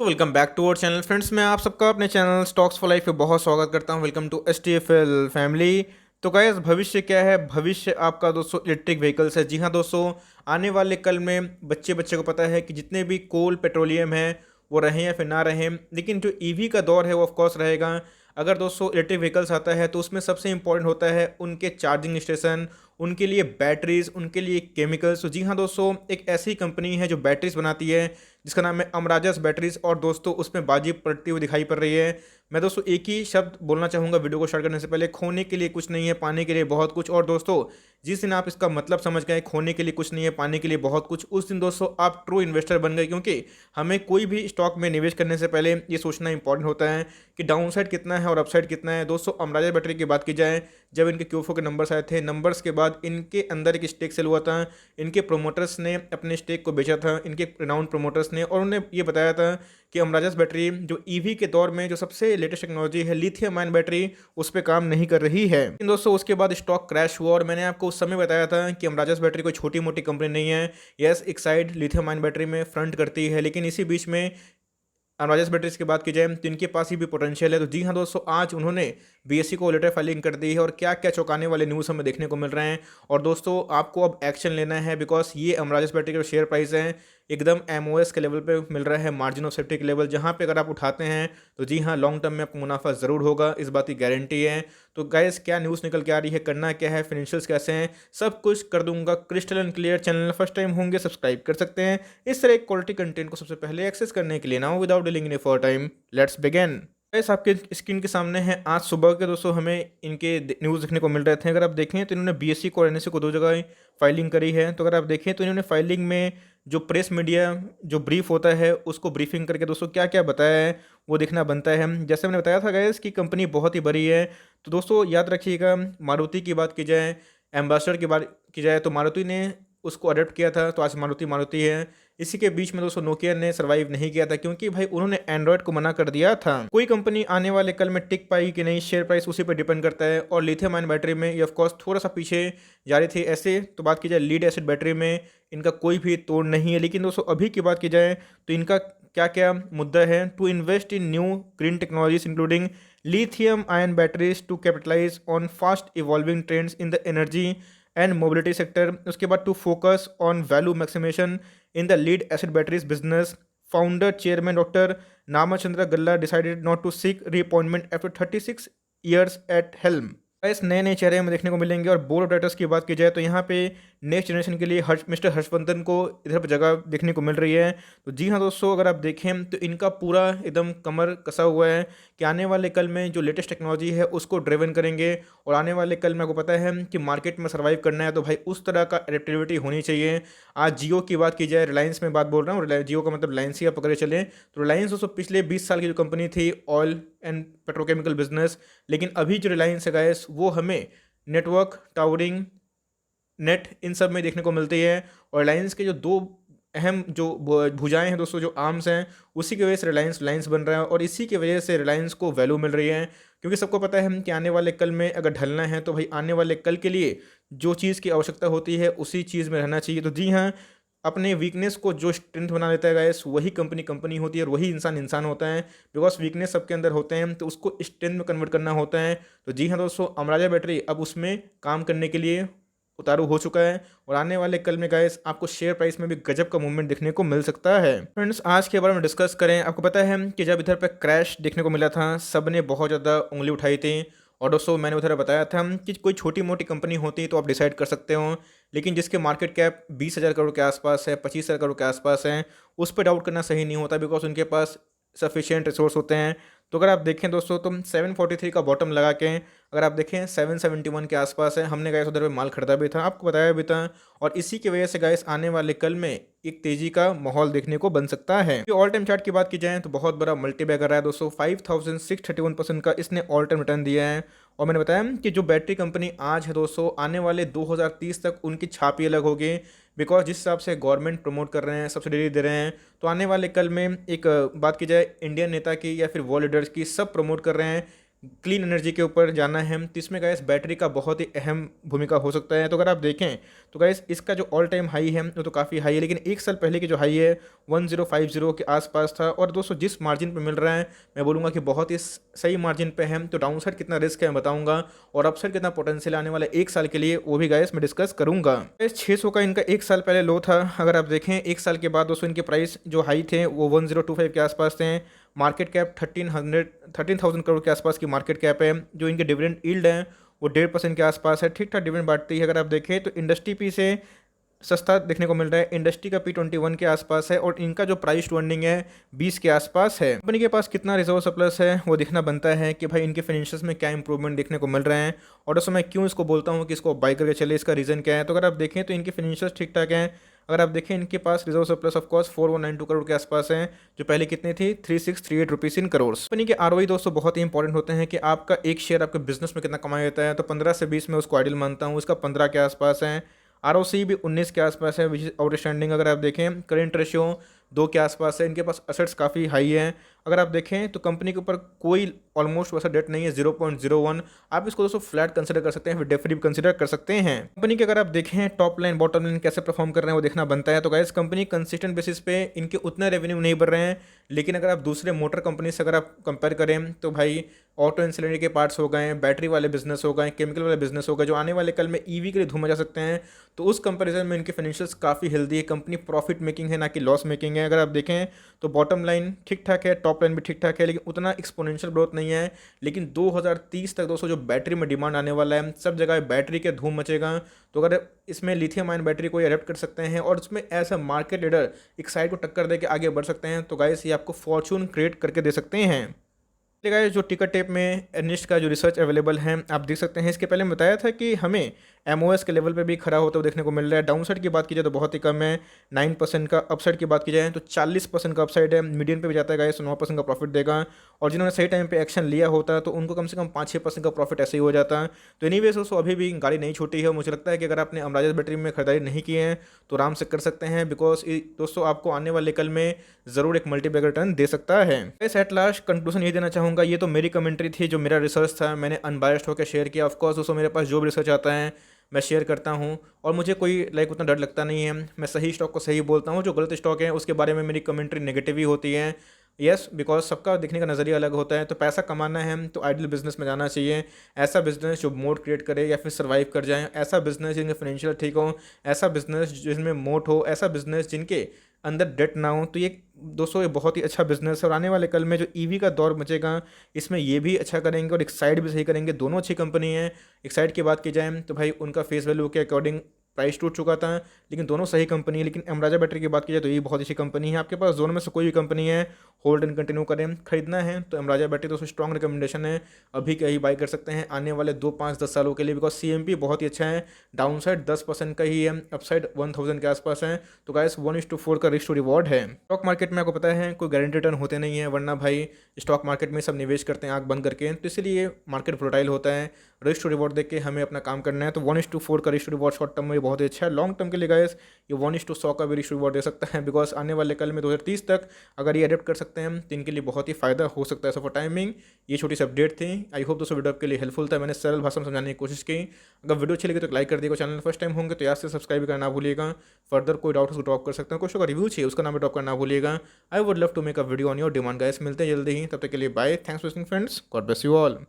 तो welcome back to our channel friends. मैं आप सबका अपने चैनल स्टॉक्स फॉर लाइफ पे बहुत स्वागत करता हूं। Welcome to STFL family. तो गाइस, भविष्य क्या है? भविष्य आपका दोस्तों इलेक्ट्रिक व्हीकल्स है। जी हाँ दोस्तों, आने वाले कल में बच्चे बच्चे को पता है कि जितने भी कोल पेट्रोलियम है वो रहें या फिर ना रहें, लेकिन जो ईवी का दौर है वो ऑफकोर्स रहेगा। अगर दोस्तों इलेक्ट्रिक व्हीकल्स आता है तो उसमें सबसे इंपॉर्टेंट होता है उनके चार्जिंग स्टेशन, उनके लिए बैटरीज, उनके लिए केमिकल्स। तो जी हाँ दोस्तों, एक ऐसी कंपनी है जो बैटरीज बनाती है जिसका नाम है अमराजास बैटरीज, और दोस्तों उसमें बाजी पड़ती हुई दिखाई पड़ रही है। मैं दोस्तों एक ही शब्द बोलना चाहूँगा वीडियो को स्टार्ट करने से पहले, खोने के लिए कुछ नहीं है, पाने के लिए बहुत कुछ। और दोस्तों जिस दिन आप इसका मतलब समझ गए, खोने के लिए कुछ नहीं है, पाने के लिए बहुत कुछ, उस दिन दोस्तों आप ट्रू इन्वेस्टर बन गए। क्योंकि हमें कोई भी स्टॉक में निवेश करने से पहले ये सोचना इंपॉर्टेंट होता है कि डाउन साइड कितना है और अपसाइड कितना है। दोस्तों अमराजा बैटरी की बात की जाए, जब इनके Q4 के नंबर्स आए थे, नंबर्स के बाद इनके अंदर एक स्टेक सेल हुआ था। इनके प्रोमोटर्स ने अपने स्टेक को बेचा था, इनके रिनाउंड प्रोमोटर्स ने, और उन्होंने ये बताया था कि अमराजास बैटरी जो ईवी के दौर में जो सबसे लेटेस्ट टेक्नोलॉजी है लिथियम आयन बैटरी, उस पर काम नहीं कर रही है। लेकिन दोस्तों उसके बाद स्टॉक क्रैश हुआ, और मैंने आपको उस समय बताया था कि अमराजास बैटरी कोई छोटी मोटी कंपनी नहीं है। यस, एक साइड लिथियम आयन बैटरी में फ्रंट करती है, लेकिन इसी बीच में अनवाजेस बैटरीज की बात की जाए तो इनके पास ही भी पोटेंशियल है। तो जी हाँ दोस्तों, आज उन्होंने BSE को लेटर फाइलिंग कर दी है, और क्या क्या चौंकाने वाले न्यूज़ हमें देखने को मिल रहे हैं। और दोस्तों आपको अब एक्शन लेना है, बिकॉज ये अमराजेस बैटरी के शेयर प्राइस है एकदम MOS के लेवल पे मिल रहा है, मार्जिन ऑफ सेफ्टी के लेवल, जहाँ पे अगर आप उठाते हैं तो जी हाँ लॉन्ग टर्म में आपको मुनाफा ज़रूर होगा, इस बात की गारंटी है। तो गाइस, क्या न्यूज़ निकल के आ रही है, करना क्या है, फाइनेंशियल्स कैसे हैं, सब कुछ कर दूंगा crystal and clear. Channel first time होंगे सब्सक्राइब कर सकते हैं इस तरह क्वालिटी कंटेंट को सबसे पहले एक्सेस करने के लिए। Now without dealing in for time, let's begin. Guys, आपके स्क्रीन के सामने है आज सुबह के दोस्तों हमें इनके न्यूज़ देखने को मिल रहे थे। अगर आप देखें तो इन्होंने BSE को और NSE को दो जगह फाइलिंग करी है। तो अगर आप देखें तो इन्होंने फाइलिंग में जो प्रेस मीडिया जो ब्रीफ होता है उसको ब्रीफिंग करके दोस्तों क्या क्या बताया है वो देखना बनता है। जैसे मैंने बताया था गाइस कि कंपनी बहुत ही बड़ी है। तो दोस्तों याद रखिएगा, मारुति की बात की जाए, एम्बेसडर की बात की जाए, तो मारुति ने उसको अडॉप्ट किया था, तो आज मारुति मारुति है। इसी के बीच में दोस्तों नोकिया ने सर्वाइव नहीं किया था, क्योंकि भाई उन्होंने एंड्रॉयड को मना कर दिया था। कोई कंपनी आने वाले कल में टिक पाई कि नहीं, शेयर प्राइस उसी पर डिपेंड करता है। और लिथियम आयन बैटरी में ये ऑफकोर्स थोड़ा सा पीछे जा रही थी। ऐसे तो बात की जाए लीड एसिड बैटरी में इनका कोई भी तोड़ नहीं है। लेकिन दोस्तों अभी की बात की जाए तो इनका क्या क्या मुद्दा है, to invest in new green technologies including lithium ion batteries to capitalize on fast evolving trends in the energy and mobility sector। उसके बाद to focus on value maximization in the lead acid batteries business. Founder chairman doctor Ramachandra Galla decided not to seek reappointment after 36 years at helm. इस नए नए चेहरे हमें देखने को मिलेंगे। और बोर्ड ऑफ डायरेक्टर्स की बात की जाए तो यहाँ पे नेक्स्ट जनरेशन के लिए मिस्टर हर्षवर्धन को इधर पर जगह देखने को मिल रही है। तो जी हाँ दोस्तों, अगर आप देखें तो इनका पूरा एकदम कमर कसा हुआ है कि आने वाले कल में जो लेटेस्ट टेक्नोलॉजी है उसको ड्रिवन करेंगे। और आने वाले कल में आपको पता है कि मार्केट में सर्वाइव करना है तो भाई उस तरह का एडेप्टिविटी होनी चाहिए। आज जियो की बात की जाए, रिलायंस में बात बोल रहा हूँ, जियो का मतलब रिलायंस ही आप पकड़े चले। तो रिलायंस दोस्तों पिछले 20 साल की जो कंपनी थी ऑयल एंड पेट्रोकेमिकल बिजनेस, लेकिन अभी जो रिलायंस है गाइस वो हमें नेटवर्क, टावरिंग, नेट, इन सब में देखने को मिलती है। और रिलायंस के जो दो अहम जो भुजाएं हैं दोस्तों, जो आर्म्स हैं, उसी की वजह से रिलायंस रिलायंस बन रहा है, और इसी की वजह से रिलायंस को वैल्यू मिल रही है। क्योंकि सबको पता है कि आने वाले कल में अगर ढलना है तो भाई आने वाले कल के लिए जो चीज़ की आवश्यकता होती है उसी चीज़ में रहना चाहिए। तो जी हाँ, अपने वीकनेस को जो स्ट्रेंथ बना लेता है गाइस, वही कंपनी कंपनी होती है और वही इंसान इंसान होता है। बिकॉज वीकनेस सबके अंदर होते हैं तो उसको स्ट्रेंथ में कन्वर्ट करना होता है। तो जी हाँ दोस्तों, अमराजा बैटरी अब उसमें काम करने के लिए उतारू हो चुका है, और आने वाले कल में गाइस आपको शेयर प्राइस में भी गजब का मूवमेंट देखने को मिल सकता है। फ्रेंड्स, आज के बारे में डिस्कस करें, आपको पता है कि जब इधर पे क्रैश देखने को मिला था सब ने बहुत ज़्यादा उंगली उठाई थी। और दोस्तों मैंने उधर बताया था कि कोई छोटी मोटी कंपनी होती तो आप डिसाइड कर सकते हो, लेकिन जिसके मार्केट कैप 20,000 करोड़ के आसपास है, 25,000 करोड़ के आसपास है, उस पर डाउट करना सही नहीं होता, बिकॉज उनके पास सफिशिएंट रिसोर्स होते हैं। तो अगर आप देखें दोस्तों, तुम 743 का बॉटम लगा के अगर आप देखें 771 के आसपास है, हमने गाइस उधर पे माल खरीदा भी था, आपको बताया भी था। और इसी की वजह से गाइस आने वाले कल में एक तेजी का माहौल देखने को बन सकता है। ऑल टाइम चार्ट की बात की जाए तो बहुत बड़ा मल्टी बैगर रहा है दोस्तों, 5631% का इसने ऑल टाइम रिटर्न दिया है। और मैंने बताया कि जो बैटरी कंपनी आज है दोस्तों, आने वाले 2030 तक उनकी छाप ही अलग होगी। बिकॉज जिस हिसाब से गवर्नमेंट प्रमोट कर रहे हैं, सब्सिडी दे रहे हैं, तो आने वाले कल में एक बात की जाए इंडियन नेता की या फिर वर्ल्ड लीडर्स की, सब प्रमोट कर रहे हैं क्लीन एनर्जी के ऊपर जाना है, तो इसमें गाइस बैटरी का बहुत ही अहम भूमिका हो सकता है। तो अगर आप देखें तो गाइस इसका जो ऑल टाइम हाई है वो तो काफ़ी हाई है, लेकिन एक साल पहले की जो हाई है 1050 के आसपास था। और दोस्तों जिस मार्जिन पे मिल रहा है मैं बोलूँगा कि बहुत ही सही मार्जिन पे है। तो डाउन साइड कितना रिस्क है मैं बताऊँगा, और अपसाइड कितना पोटेंशियल आने वाला है एक साल के लिए वो भी गाइस मैं डिस्कस करूँगा। गाइस 600 का इनका एक साल पहले लो था। अगर आप देखें एक साल के बाद दोस्तों इनके प्राइस जो हाई थे वो 1025 के आसपास थे। मार्केट कैप 13,000 करोड़ के आसपास की मार्केट कैप है। जो इनके डिविडेंड यील्ड है वो 1.5% के आसपास है, ठीक ठाक डिविडेंड बांटती है। अगर आप देखें तो इंडस्ट्री पी से सस्ता देखने को मिल रहा है, इंडस्ट्री का P21 के आसपास है, और इनका जो प्राइस टू अर्निंग है 20 के आसपास है। कंपनी के पास कितना रिजर्व सरप्लस है वो देखना बनता है कि भाई इनके फाइनेंशियल्स में क्या इंप्रूवमेंट देखने को मिल रहे हैं। और दोस्तों मैं क्यों इसको बोलता हूँ कि इसको बाई करके चले, इसका रीज़न क्या है। तो अगर आप देखें तो इनके फाइनेंशियल्स ठीक ठाक हैं। अगर आप देखें इनके पास reserve surplus of course 4192 crore के आसपास है, जो पहले कितनी थी 3638 रुपीज़ इन करोड़। कंपनी के आरओई दोस्तों बहुत ही इंपॉर्टेंट होते हैं कि आपका एक शेयर आपके बिजनेस में कितना कमाया जाता है। तो 15 से 20 में उसको आइडियल मानता हूँ, इसका 15 के आसपास है। आरओसी भी 19 के आसपास है, विच इज आउटस्टैंडिंग। अगर आप देखें करेंट रेशियो 2 के आसपास है। इनके पास असेट्स काफ़ी हाई हैं। अगर आप देखें तो कंपनी के ऊपर कोई ऑलमोस्ट वैसा डेट नहीं है, 0.01। आप इसको दोस्तों फ्लैट कंसिडर कर सकते हैं, फिर डेफ भी कंसिडर कर सकते हैं। कंपनी के अगर आप देखें टॉप लाइन बॉटम लाइन कैसे परफॉर्म कर रहे हैं वो देखना बनता है। तो गाइस कंपनी कंसिस्टेंट बेसिस पे इनके उतना रेवेन्यू नहीं बढ़ रहे हैं, लेकिन अगर आप दूसरे मोटर कंपनी से अगर आप कंपेयर करें तो भाई ऑटो इंसुलेटरी के पार्ट्स हो गए, बैटरी वाले बिजनेस हो गए, केमिकल वाले बिजनेस हो गए, जो आने वाले कल में ईवी के लिए धूमा जा सकते हैं, तो उस कंपैरिजन में इनके फाइनेंशियल्स काफ़ी हेल्दी है। कंपनी प्रॉफिट मेकिंग है, ना कि लॉस मेकिंग है। अगर आप देखें तो बॉटम लाइन ठीक ठाक है, टॉप लाइन भी ठीक ठाक है, लेकिन उतना एक्सपोनेंशियल ग्रोथ नहीं है। लेकिन 2030 तक दोस्तों जो बैटरी में डिमांड आने वाला है, सब जगह बैटरी के धूम मचेगा। तो अगर इसमें लिथियम आयन बैटरी को अडेप्ट कर सकते हैं और उसमें एज अ मार्केट लीडर एक साइड को टक्कर दे के आगे बढ़ सकते हैं, तो गाइस ये आपको फॉर्चून क्रिएट करके दे सकते हैं। गाइस जो टिकर टेप में एर्निस्ट का जो रिसर्च अवेलेबल है आप देख सकते हैं। इसके पहले मैं बताया था कि हमें एमओएस के लेवल पे भी खड़ा होता हुआ देखने को मिल रहा है। डाउन साइड की बात की जाए तो बहुत ही कम है 9% का, अपसाइड की बात की जाए तो 40% का अपसाइड है। मीडियन पे भी जाता है गाइस, 9% का प्रॉफिट देगा। और जिन्होंने सही टाइम पे एक्शन लिया होता तो उनको कम से कम 5-6% का प्रॉफिट ऐसे ही हो जाता। तो एनीवेज दोस्तों अभी भी गाड़ी नहीं छूटी है। मुझे लगता है कि अगर आपने अमराजा बैटरी में खरीदारी नहीं की है तो आराम से कर सकते हैं, बिकॉज दोस्तों आपको आने वाले कल में ज़रूर एक मल्टीबैगर रिटर्न दे सकता है। इस एट लास्ट कंक्लूजन ये देना चाहूँगा, ये तो मेरी कमेंट्री थी, जो मेरा रिसर्च था मैंने अनबायस्ड होकर शेयर किया। ऑफकोर्स दोस्तों मेरे पास जो भी रिसर्च आता है मैं शेयर करता हूँ, और मुझे कोई उतना डर लगता नहीं है। मैं सही स्टॉक को सही बोलता हूँ, जो गलत स्टॉक है उसके बारे में मेरी कमेंट्री नेगेटिव ही होती है। यस, बिकॉज सबका देखने का नज़रिया अलग होता है। तो पैसा कमाना है तो आइडियल बिजनेस में जाना चाहिए, ऐसा बिजनेस जो मोड क्रिएट करे या फिर सर्वाइव कर जाए, ऐसा बिजनेस जिनके फाइनेंशियल ठीक हो, ऐसा बिजनेस जिसमें मोट हो, ऐसा बिजनेस जिनके अंदर डेट ना हो। तो ये दोस्तों ये बहुत ही अच्छा बिजनेस है, और आने वाले कल में जो ईवी का दौर मचेगा इसमें ये भी अच्छा करेंगे और एक साइड भी सही करेंगे। दोनों अच्छी कंपनी है। एक साइड की बात की जाए तो भाई उनका फेस वैल्यू के अकॉर्डिंग प्राइस टूट चुका था, लेकिन दोनों सही कंपनी है। लेकिन अमराजा बैटरी की बात की जाए तो ये बहुत अच्छी कंपनी है। आपके पास दोनों में से कोई भी कंपनी है, होल्ड एंड कंटिन्यू करें, खरीदना है तो अमराजा बैटरी दोस्तों स्ट्रॉन्ग रिकमेंडेशन है। अभी कहीं बाई कर सकते हैं आने वाले 2, 5, 10 सालों के लिए, बिकॉज CMP बहुत ही अच्छा है। डाउन साइड 10% का ही है, अपसाइड 1000 के आसपास है। तो गाइस 1:4 का रिस्क टू रिवॉर्ड है। स्टॉक मार्केट में आपको पता है कोई गारंटी रिटर्न होते नहीं है, वरना भाई स्टॉक मार्केट में सब निवेश करते हैं आंख बंद करके, तो इसलिए मार्केट वोलेटाइल होता है। रिस्क टू रिवॉर्ड देख के हमें अपना काम करना है। तो 1:4 का risk to reward short term में बहुत ही अच्छा है। लॉन्ग टर्म के लिए गाइस ये 1:100 का भी रिस्क टू रिवॉर्ड दे सकता है, बिकॉज आने वाले कल में 2030 तक अगर ये अडेप्ट कर सकते हैं तो इनके लिए बहुत ही फायदा हो सकता है। सो फॉर टाइमिंग ये छोटी सी अपडेट थी। आई होप दोस्तों वीडियो आपके लिए हेल्पफुल था। मैंने सरल भाषा में समझाने की कोशिश की। अगर वीडियो अच्छी लगी तो लाइक कर दिएगा, चैनल फर्स्ट टाइम होंगे तो याद से सब्सक्राइब करना ना भूलिएगा। फर्दर कोई डाउट उसको ड्रॉप कर सकते हैं, कुछ अगर रिव्यू चाहिए उसका नाम ड्रॉप करना भूलिएगा। I would love to make a video on your demand guys. मिलते हैं जल्दी ही, तब तक के लिए bye. Thanks for watching friends, God bless you all.